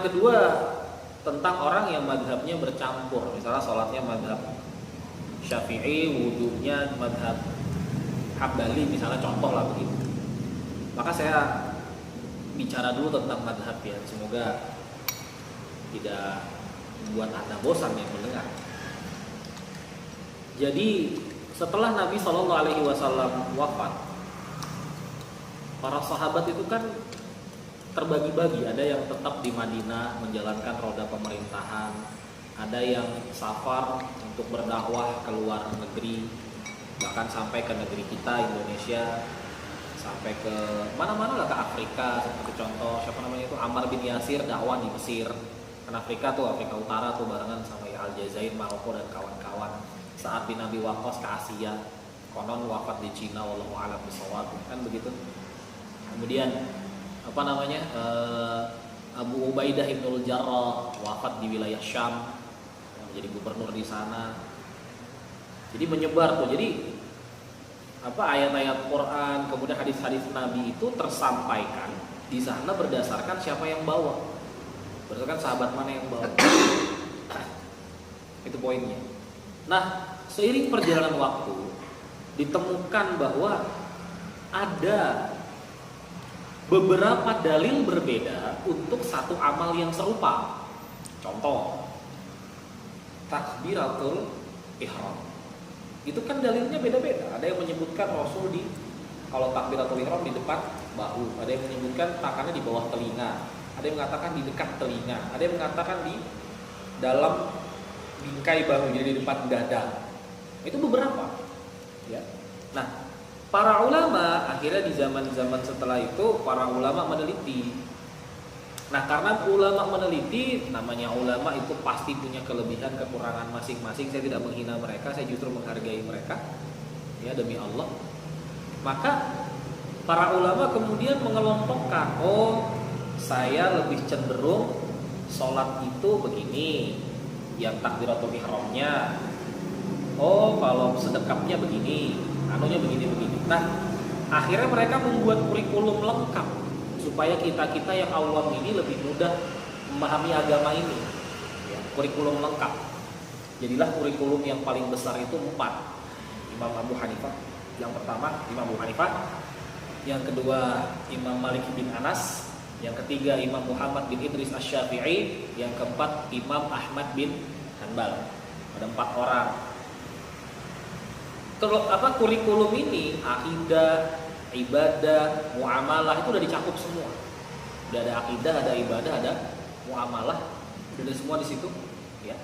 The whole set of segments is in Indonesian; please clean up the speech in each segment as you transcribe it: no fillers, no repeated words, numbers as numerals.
kedua tentang orang yang madhabnya bercampur, misalnya sholatnya madhab Syafi'i, wudunya madhab Hambali, misalnya contoh lah begitu. Maka saya bicara dulu tentang madhab ya, semoga tidak membuat Anda bosan yang mendengar. Jadi setelah Nabi SAW wafat, para sahabat itu kan terbagi-bagi. Ada yang tetap di Madinah menjalankan roda pemerintahan, ada yang safar untuk berdakwah ke luar negeri, bahkan sampai ke negeri kita Indonesia, sampai ke mana-mana lah, ke Afrika. Seperti contoh siapa namanya itu, Ammar bin Yasir dakwah di Mesir. Kan Afrika tuh, Afrika Utara tuh, barengan sama ya Aljazair, Maroko dan kawan-kawan. Sa'ad bin Abi Waqqas ke Asia, konon wafat di Cina, wallahu a'lam bishawab, kan begitu. Kemudian apa namanya, Abu Ubaidah ibnul Jarrah wafat di wilayah Syam, menjadi gubernur di sana. Jadi menyebar tuh. Jadi apa, ayat-ayat Quran, kemudian hadis-hadis Nabi itu tersampaikan di sana berdasarkan siapa yang bawa, berdasarkan sahabat mana yang bawa. Itu poinnya. Nah, seiring perjalanan waktu ditemukan bahwa ada beberapa dalil berbeda untuk satu amal yang serupa. Contoh, takbiratul ihram. Itu kan dalilnya beda-beda. Ada yang menyebutkan Rasul kalau takbiratul ihram di depan bahu, ada yang menyebutkan tangannya di bawah telinga, ada yang mengatakan di dekat telinga, ada yang mengatakan di dalam bingkai bahu, jadi di depan dada. Itu beberapa, ya. Nah, para ulama akhirnya di zaman-zaman setelah itu para ulama meneliti. Nah, karena ulama meneliti, namanya ulama itu pasti punya kelebihan kekurangan masing-masing. Saya tidak menghina mereka, saya justru menghargai mereka, ya, demi Allah. Maka para ulama kemudian mengelompokkan, oh, saya lebih cenderung sholat itu begini, yang takbiratul ihramnya. Oh, kalau sedekapnya begini, anunya begini-begini. Nah, akhirnya mereka membuat kurikulum lengkap supaya kita-kita yang awam ini lebih mudah memahami agama ini, ya, kurikulum lengkap. Jadilah kurikulum yang paling besar itu 4. Imam Abu Hanifah yang pertama, Imam Abu Hanifah. Yang kedua, Imam Malik bin Anas. Yang ketiga, Imam Muhammad bin Idris Asy-Syafi'i. Yang keempat, Imam Ahmad bin Hanbal. Ada 4 orang. Kurikulum ini, akidah, ibadah, muamalah itu udah dicakup semua. Udah ada akidah, ada ibadah, ada muamalah, udah ada semua di situ, ya.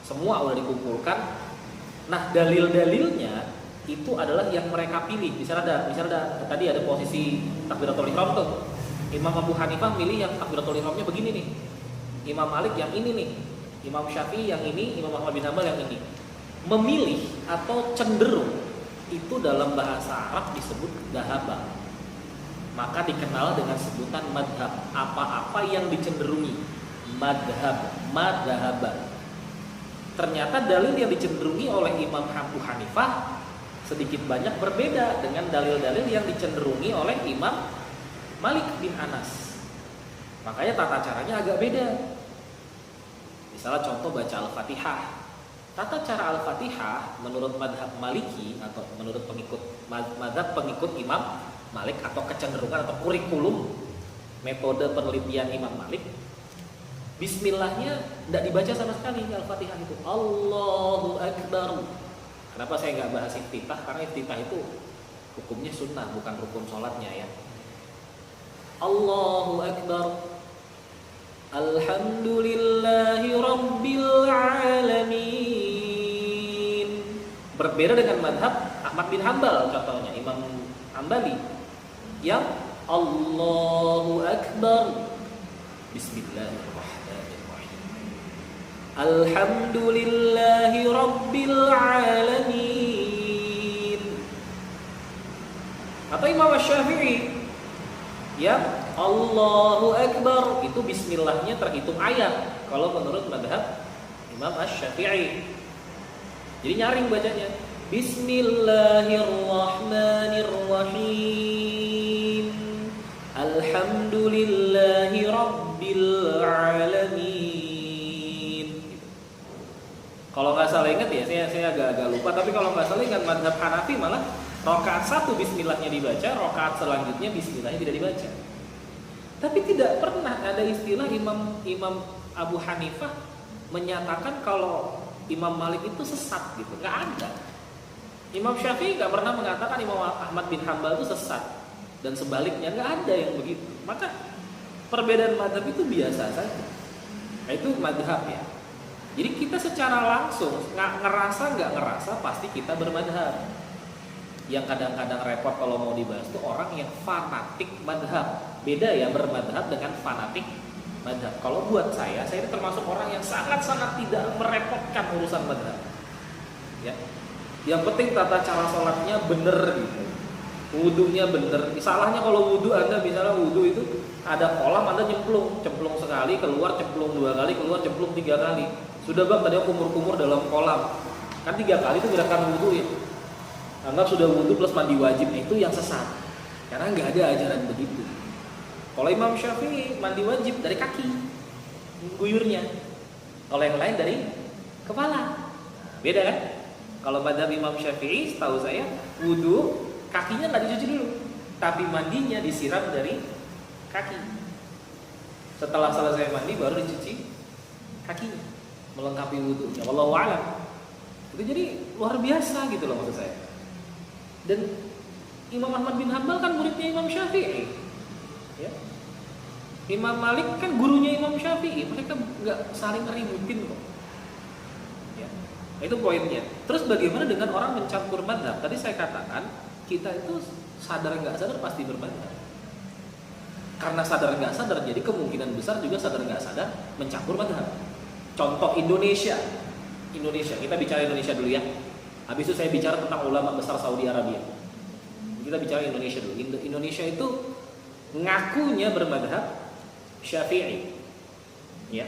Semua udah dikumpulkan. Nah, dalil-dalilnya itu adalah yang mereka pilih. Misalnya ada tadi ada posisi takbiratul ihram tuh. Imam Abu Hanifah milih yang takbiratul ihramnya begini nih. Imam Malik yang ini nih. Imam Syafi'i yang ini, Imam Ahmad bin Hanbal yang ini. Memilih atau cenderung itu dalam bahasa Arab disebut dhahaba. Maka dikenal dengan sebutan madhab. Apa-apa yang dicenderungi, madhaba. Ternyata dalil yang dicenderungi oleh Imam Abu Hanifah sedikit banyak berbeda dengan dalil-dalil yang dicenderungi oleh Imam Malik bin Anas. Makanya tata caranya agak beda. Misalnya contoh baca Al-Fatihah. Tata cara Al-Fatihah menurut madhab Maliki atau menurut madhab pengikut Imam Malik atau kecenderungan atau kurikulum metode penelitian Imam Malik, Bismillahnya tidak dibaca sama sekali Al-Fatihah itu. Allahu Akbar. Kenapa saya nggak bahas iftitah? Karena iftitah itu hukumnya sunnah, bukan rukun sholatnya, ya. Allahu Akbar. Alhamdulillahi Rabbil Alamin. Berbeda dengan madhab Ahmad bin Hanbal, contohnya Imam Hambali yang Allahu Akbar, Bismillahirrahmanirrahim, Alhamdulillahi Rabbil Alamin. Atau Imam Syafi'i yang Allahu Akbar, itu bismillahnya terhitung ayat kalau menurut madhab Imam Asy-Syafi'i. Jadi nyaring bacanya, Bismillahirrahmanirrahim, Alhamdulillahi Rabbil Kalau nggak salah ingat ya, saya agak lupa. Tapi kalau nggak salah ingat mazhab Hanafi malah rakaat 1 Bismillahnya dibaca, rakaat selanjutnya Bismillahnya tidak dibaca. Tapi tidak pernah ada istilah Imam Abu Hanifah menyatakan kalau Imam Malik itu sesat gitu, nggak ada. Imam Syafi'i nggak pernah mengatakan Imam Ahmad bin Hambal itu sesat, dan sebaliknya nggak ada yang begitu. Maka perbedaan mazhab itu biasa saja. Nah, itu mazhab ya. Jadi kita secara langsung nggak ngerasa pasti kita bermadhab. Yang kadang-kadang repot kalau mau dibahas itu orang yang fanatik madhab. Beda ya bermadhab dengan fanatik madhab. Kalau buat saya ini termasuk orang yang sangat-sangat tidak merepotkan urusan madhab. Ya, yang penting tata cara sholatnya bener gitu, wudunya bener. Salahnya kalau wudu Anda misalnya wudu itu ada kolam Anda cemplung sekali, keluar cemplung 2 kali, keluar cemplung 3 kali. Sudah bang tadi kumur-kumur dalam kolam, kan 3 kali itu gerakan wudu ya. Anggap sudah wudu plus mandi wajib, itu yang sesat. Karena nggak ada ajaran begitu. Kalau Imam Syafi'i mandi wajib dari kaki, guyurnya. Kalau yang lain dari kepala. Beda kan? Kalau mazhab Imam Syafi'i, setahu saya wudu kakinya nggak dicuci dulu, tapi mandinya disiram dari kaki. Setelah selesai mandi baru dicuci kakinya, melengkapi wudunya. Wallahu a'lam. Itu jadi luar biasa gitu loh maksud saya. Dan Imam Ahmad bin Hambal kan muridnya Imam Syafi'i, ya. Imam Malik kan gurunya Imam Syafi'i. Mereka nggak saling ngeributin kok. Ya. Itu poinnya. Terus bagaimana dengan orang mencampur mazhab? Tadi saya katakan kita itu sadar nggak sadar pasti bermadhab. Karena sadar nggak sadar, jadi kemungkinan besar juga sadar nggak sadar mencampur mazhab. Contoh Indonesia, kita bicara Indonesia dulu ya. Habis itu saya bicara tentang ulama besar Saudi Arabia. Kita bicara Indonesia dulu. Indonesia itu ngakunya bermadhab Syafi'i, ya.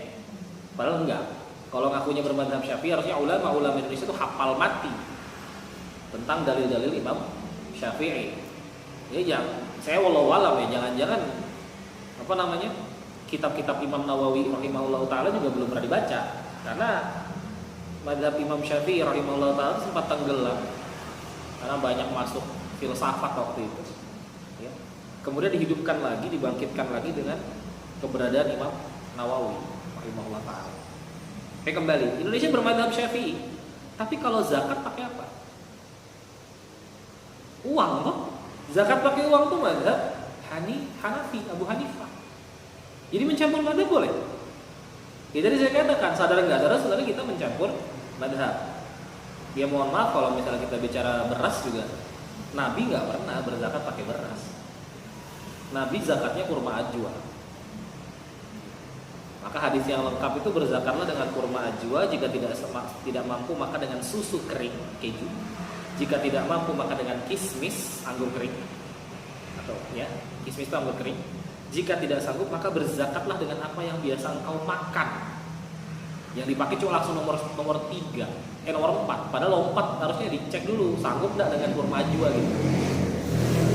Padahal enggak. Kalau ngakunya bermadhab Syafi'i, harusnya ulama Indonesia itu hafal mati tentang dalil-dalil Imam Syafi'i. Ya, saya wallahu alam ya, jangan-jangan kitab-kitab Imam Nawawi rahimahullah taala juga belum pernah dibaca, karena mazhab Imam Syafi'i rahimahullah ta'ala sempat tenggelam karena banyak masuk filsafat waktu itu ya. Kemudian dihidupkan lagi, dibangkitkan lagi dengan keberadaan Imam Nawawi rahimahullah ta'ala. Oke, kembali, Indonesia bermadzhab Syafi'i, tapi kalau zakat pakai apa? Uang toh? Zakat pakai uang tuh mazhab Hanafi, Abu Hanifah. Jadi mencampur mazhab boleh? Ya, tadi saya katakan sadar nggak sadar sebenarnya kita mencampur mazhab. Ya mohon maaf kalau misalnya kita bicara beras juga, Nabi nggak pernah berzakat pakai beras. Nabi zakatnya kurma ajwa. Maka hadis yang lengkap itu berzakatlah dengan kurma ajwa. Jika tidak mampu maka dengan susu kering keju. Jika tidak mampu maka dengan kismis anggur kering, atau ya kismis itu anggur kering. Jika tidak sanggup maka berzakatlah dengan apa yang biasa engkau makan. Yang dipakai cuma langsung nomor 3, nomor 4. Padahal nomor 4 harusnya dicek dulu sanggup enggak dengan kurma ajwa gitu.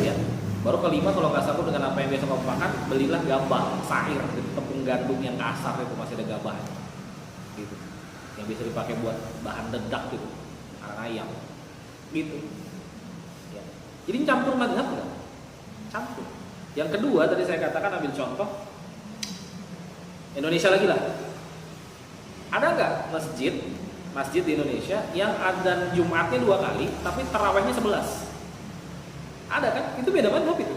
Ya. Baru kelima kalau nggak sanggup dengan apa yang biasa kamu makan, belilah gabah, sair, gitu, tepung gandum yang kasar itu masih ada gabah. Gitu. Yang bisa dipakai buat bahan dedak gitu. Ayam. Gitu. Ya. Jadi campur mazhab enggak? Campur. Yang kedua tadi saya katakan ambil contoh Indonesia lagi lah. Ada nggak masjid di Indonesia yang adzan Jumatnya 2 kali tapi tarawihnya 11? Ada kan? Itu beda mazhab itu.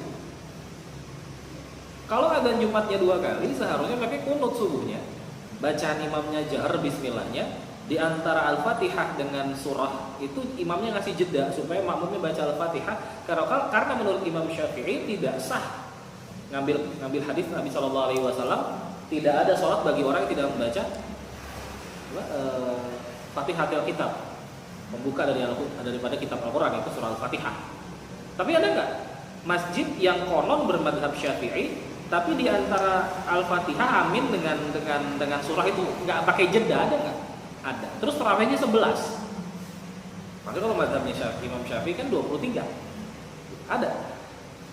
Kalau adzan Jumatnya 2 kali seharusnya pakai kunut subuhnya. Bacaan imamnya jahar bismillahnya. Di antara Al-Fatihah dengan surah itu imamnya ngasih jeda supaya makmumnya baca Al-Fatihah. Karena menurut Imam Syafi'i tidak sah ngambil hadis Nabi Shallallahu Alaihi Wasallam, tidak ada sholat bagi orang yang tidak membaca Fatihatul Kitab, membuka daripada kitab Al-Quran itu surah Al-Fatihah. Tapi ada nggak masjid yang konon bermadhab Syafi'i, tapi di antara Al-Fatihah amin dengan surah itu nggak pakai jeda, ada nggak? Ada. Terus tarawihnya 11. Makanya kalau madhabnya Imam Syafi'i kan 23. Ada.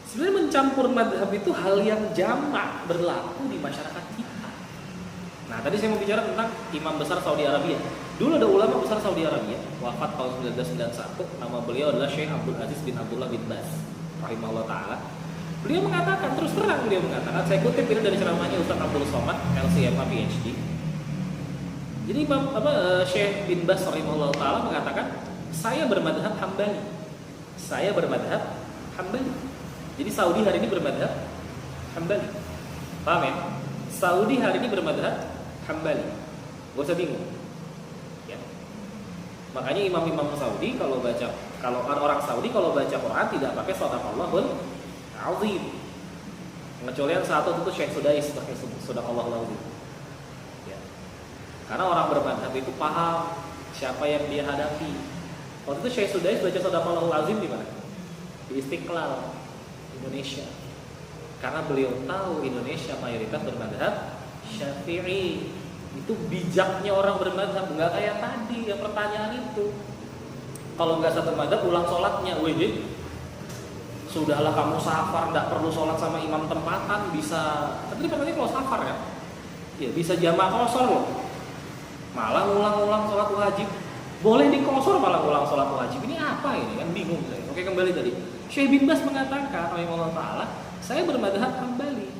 Sebenarnya mencampur madhab itu hal yang jamak berlaku di masyarakat kita. Nah, tadi saya mau bicara tentang imam besar Saudi Arabia. Dulu ada ulama besar Saudi Arabia, wafat tahun 1991, nama beliau adalah Syekh Abdul Aziz bin Abdullah bin Baz rahimahullah taala. Beliau mengatakan, terus terang beliau mengatakan, saya kutip ini dari ceramahnya Ustaz Abdul Somad, LCMA PhD. Jadi Syekh bin Baz rahimahullah taala mengatakan, saya bermadhab Hambali. Saya bermadhab Hambali. Jadi Saudi hari ini bermadhab Hambali. Paham ya? Saudi hari ini bermadhab Hambali. Gak usah bingung. Ya. Makanya imam-imam Saudi kalau orang Saudi kalau baca Quran tidak pakai Shadaqallahul Azim. Kecuali yang satu itu Syekh Sudais pakai Shadaqallahul Azim. Ya. Karena orang bermadhab itu paham siapa yang dia hadapi. Waktu itu Syekh Sudais baca Shadaqallahul Azim di mana? Di Istiqlal, Indonesia. Karena beliau tahu Indonesia mayoritas bermadhab Syafi'i. Itu bijaknya orang bermadhab, nggak kayak tadi yang pertanyaan itu. Kalau nggak satu madhab ulang sholatnya, wih, sudahlah kamu safar, nggak perlu sholat sama imam tempatan, bisa. Tapi katanya kalau safar ya, ya bisa jamaah kosor loh. Malah ulang-ulang sholat wajib, boleh dikosor malah ulang sholat wajib. Ini apa ini? Kan bingung saya. Oke, kembali tadi. Syekh bin Baz mengatakan, rahimahullah taala, saya bermadhab Hambali.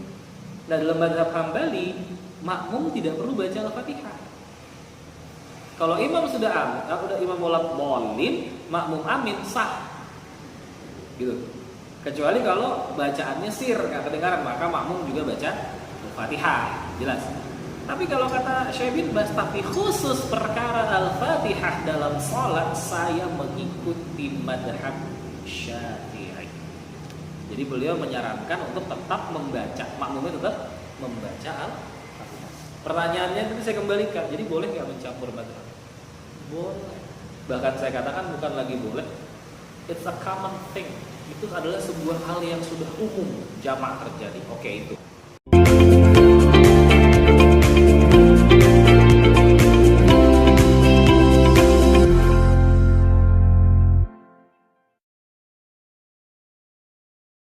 Nah dalam madhab Hambali, makmum tidak perlu baca Al-Fatihah. Kalau imam sudah imam bolin, makmum amin sah. Gitu. Kecuali kalau bacaannya sir, nggak kedengaran, maka makmum juga baca Al-Fatihah. Jelas. Tapi kalau kata Syekh bin Baz, tapi khusus perkara Al-Fatihah dalam sholat, saya mengikuti madhab Syafi'i. Jadi beliau menyarankan untuk tetap membaca, makmumnya tetap membaca Al-Fatihah. Pertanyaannya tadi saya kembalikan, jadi boleh nggak mencampur madhab? Boleh. Bahkan saya katakan bukan lagi boleh, it's a common thing. Itu adalah sebuah hal yang sudah umum jamak terjadi. Oke itu.